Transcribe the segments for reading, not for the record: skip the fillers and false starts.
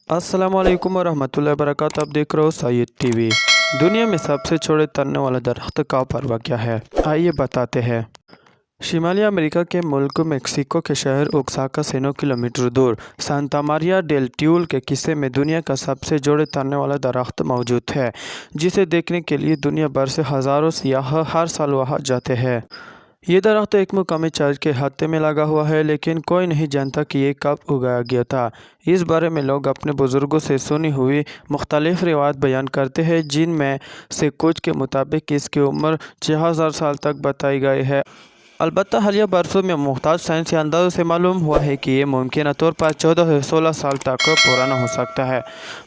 अस्सलामुअलैकुम वरहमतुल्लाहि वबरकातुहू। आप देख रहे हो सैयद टीवी। दुनिया में सबसे छोटे तनने वाला दरख्त का पर्वा क्या है, आइए बताते हैं। शिमाली अमेरिका के मुल्क मेक्सिको के शहर ओक्साका से 9 किलोमीटर दूर सांता मारिया डेल ट्यूल के किस्से में दुनिया का सबसे जोड़े तनने वाला दरख्त मौजूद है, जिसे देखने के लिए दुनिया भर से हज़ारों सियाह हर साल वहाँ जाते हैं। ये दरख्त एक मुकामी चर्च के हत्थे में लगा हुआ है, लेकिन कोई नहीं जानता कि ये कब उगाया गया था। इस बारे में लोग अपने बुज़ुर्गों से सुनी हुई मुख्तलिफ रिवायत बयान करते हैं, जिनमें से कुछ के मुताबिक इसकी उम्र 6000 साल तक बताई गई है। अलबत्ता हालिया बरसों में मुख्तलिफ साइंसी अंदाज़ों से मालूम हुआ है कि ये मुमकिन तौर पर 14 से 16 साल तक पुराना हो सकता है।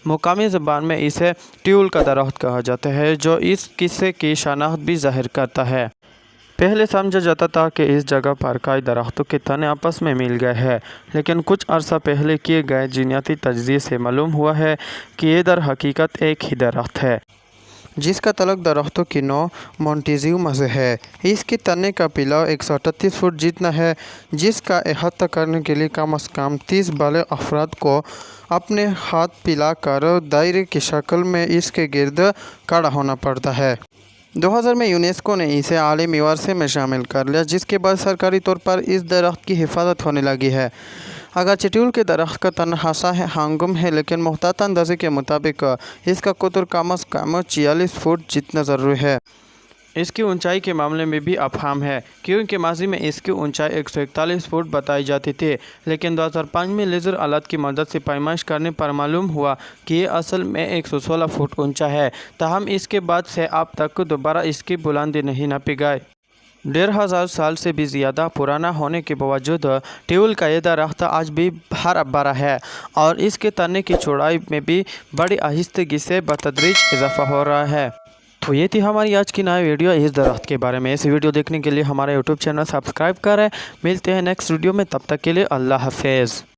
मुकामी ज़बान में इसे ट्यूल का दरख्त कहा जाता है, जो इस किस्से की शनाख्त भी ज़ाहिर करता है। पहले समझा जाता था कि इस जगह पर कई दरख्तों के तने आपस में मिल गए हैं, लेकिन कुछ अरसा पहले किए गए जीनाती तजज़िये से मालूम हुआ है कि ये दर हकीकत एक ही दरख्त है, जिसका तल्लुक़ दरख्तों की नौ मोंटेज़ियम से है। इसके तने का फैलाव 138 फुट जितना है, जिसका अहाता करने के लिए कम से कम 30 बालिग़ अफराद को अपने हाथ फैलाकर दायरे की शक्ल में इसके गिर्द खड़ा होना पड़ता है। 2000 में यूनेस्को ने इसे आलमी विरासत में शामिल कर लिया, जिसके बाद सरकारी तौर पर इस दरख्त की हिफाजत होने लगी है। अगरचे ट्यूल के दरख्त का तना हसा है हंगम है, लेकिन मुख्तलिफ अंदाज़े के मुताबिक इसका कुतुर कम से कम 46 फुट जितना ज़रूरी है। इसकी ऊंचाई के मामले में भी अफहाम है, क्योंकि माजी में इसकी ऊंचाई 141 फुट बताई जाती थी, लेकिन 2005 में लेज़र आलात की मदद से पैमाइश करने पर मालूम हुआ कि ये असल में 116 फुट ऊंचा है। ताहम इसके बाद से अब तक दोबारा इसकी बुलंदी नहीं नापी गई। 1500 साल से भी ज़्यादा पुराना होने के बावजूद ट्यूल का ये दरख्त आज भी हरा भरा है, और इसके तने की चौड़ाई में भी बड़ी आहिस्तगी से बतदरीज इजाफा हो रहा है। तो ये थी हमारी आज की नई वीडियो इस दरख्त के बारे में। इस वीडियो देखने के लिए हमारा यूट्यूब चैनल सब्सक्राइब करें। मिलते हैं नेक्स्ट वीडियो में, तब तक के लिए अल्लाह हाफिज़।